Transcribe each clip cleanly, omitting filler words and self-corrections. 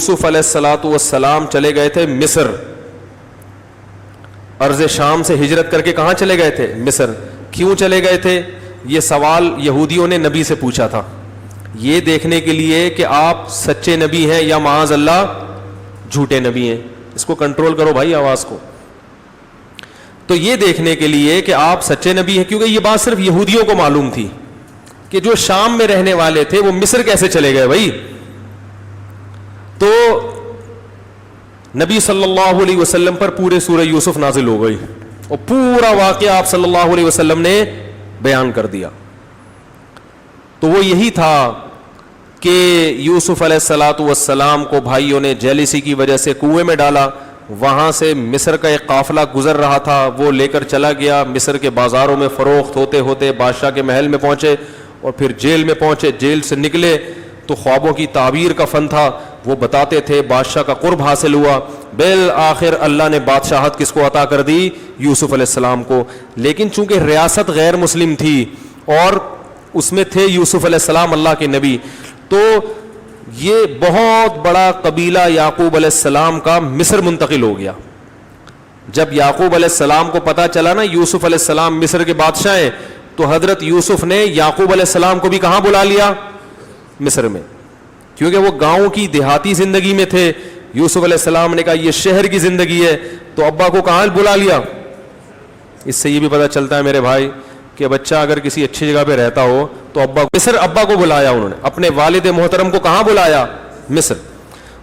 یوسف علیہ الصلوۃ والسلام چلے گئے تھے مصر، ارض شام سے ہجرت کر کے کہاں چلے گئے تھے؟ مصر۔ کیوں چلے گئے تھے؟ یہ سوال یہودیوں نے نبی سے پوچھا تھا، یہ دیکھنے کے لیے کہ آپ سچے نبی ہیں یا معاذ اللہ جھوٹے نبی ہیں۔ اس کو کنٹرول کرو بھائی آواز کو۔ تو یہ دیکھنے کے لیے کہ آپ سچے نبی ہیں، کیونکہ یہ بات صرف یہودیوں کو معلوم تھی کہ جو شام میں رہنے والے تھے وہ مصر کیسے چلے گئے بھائی۔ تو نبی صلی اللہ علیہ وسلم پر پورے سورہ یوسف نازل ہو گئی اور پورا واقعہ آپ صلی اللہ علیہ وسلم نے بیان کر دیا۔ تو وہ یہی تھا کہ یوسف علیہ الصلوۃ والسلام کو بھائیوں نے جیلیسی کی وجہ سے کنویں میں ڈالا، وہاں سے مصر کا ایک قافلہ گزر رہا تھا، وہ لے کر چلا گیا، مصر کے بازاروں میں فروخت ہوتے ہوتے بادشاہ کے محل میں پہنچے اور پھر جیل میں پہنچے، جیل سے نکلے تو خوابوں کی تعبیر کا فن تھا، وہ بتاتے تھے، بادشاہ کا قرب حاصل ہوا، بالآخر اللہ نے بادشاہت کس کو عطا کر دی؟ یوسف علیہ السلام کو۔ لیکن چونکہ ریاست غیر مسلم تھی اور اس میں تھے یوسف علیہ السلام اللہ کے نبی، تو یہ بہت بڑا قبیلہ یعقوب علیہ السلام کا مصر منتقل ہو گیا۔ جب یعقوب علیہ السلام کو پتا چلا نا یوسف علیہ السلام مصر کے بادشاہ ہیں، تو حضرت یوسف نے یعقوب علیہ السلام کو بھی کہاں بلا لیا؟ مصر میں، کیونکہ وہ گاؤں کی دیہاتی زندگی میں تھے۔ یوسف علیہ السلام نے کہا یہ شہر کی زندگی ہے، تو ابا کو کہاں بلا لیا؟ اس سے یہ بھی پتا چلتا ہے میرے بھائی کہ بچہ اگر کسی اچھی جگہ پہ رہتا ہو تو مصر ابا کو بلایا، انہوں نے اپنے والد محترم کو کہاں بلایا؟ مصر۔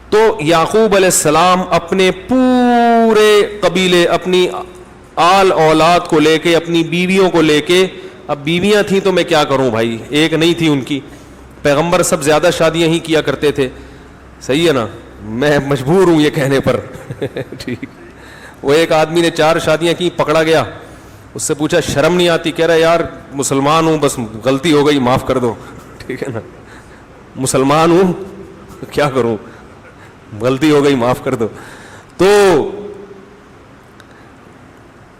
تو یعقوب علیہ السلام اپنے پورے قبیلے، اپنی آل اولاد کو لے کے، اپنی بیویوں کو لے کے، اب بیویاں تھیں تو میں کیا کروں بھائی، ایک نہیں تھی ان کی، پیغمبر سب زیادہ شادیاں ہی کیا کرتے تھے، صحیح ہے نا، میں مجبور ہوں یہ کہنے پر ٹھیک۔ وہ ایک آدمی نے 4 شادیاں کی، پکڑا گیا، اس سے پوچھا شرم نہیں آتی؟ کہہ رہا یار مسلمان ہوں، بس غلطی ہو گئی معاف کر دو، ٹھیک ہے نا، مسلمان ہوں کیا کروں، غلطی ہو گئی معاف کر دو۔ تو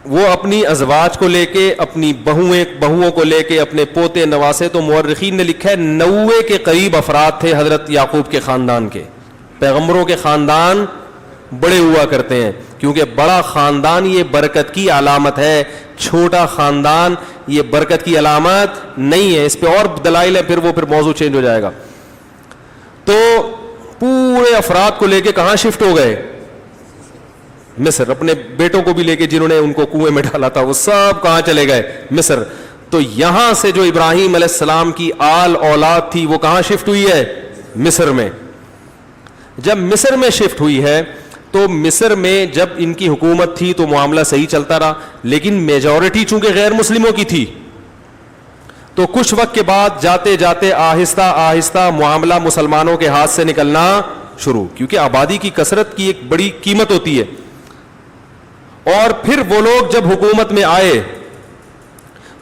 وہ اپنی ازواج کو لے کے، اپنی بہوؤں کو لے کے، اپنے پوتے نواسے، تو مورخین نے لکھا ہے 90 کے قریب افراد تھے حضرت یعقوب کے خاندان کے۔ پیغمبروں کے خاندان بڑے ہوا کرتے ہیں، کیونکہ بڑا خاندان یہ برکت کی علامت ہے، چھوٹا خاندان یہ برکت کی علامت نہیں ہے۔ اس پہ اور دلائل ہے، پھر موضوع چینج ہو جائے گا۔ تو پورے افراد کو لے کے کہاں شفٹ ہو گئے؟ مصر۔ اپنے بیٹوں کو بھی لے کے، جنہوں نے ان کو کنویں میں ڈالا تھا، وہ سب کہاں چلے گئے؟ مصر۔ تو یہاں سے جو ابراہیم علیہ السلام کی آل اولاد تھی وہ کہاں شفٹ ہوئی ہے؟ مصر میں۔ جب مصر میں شفٹ ہوئی ہے تو مصر میں جب ان کی حکومت تھی تو معاملہ صحیح چلتا رہا، لیکن میجورٹی چونکہ غیر مسلموں کی تھی، تو کچھ وقت کے بعد جاتے جاتے آہستہ آہستہ معاملہ مسلمانوں کے ہاتھ سے نکلنا شروع، کیونکہ آبادی کی کثرت کی ایک بڑی قیمت ہوتی ہے۔ اور پھر وہ لوگ جب حکومت میں آئے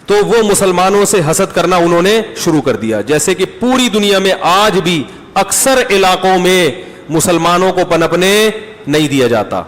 تو وہ مسلمانوں سے حسد کرنا انہوں نے شروع کر دیا، جیسے کہ پوری دنیا میں آج بھی اکثر علاقوں میں مسلمانوں کو پنپنے نہیں دیا جاتا۔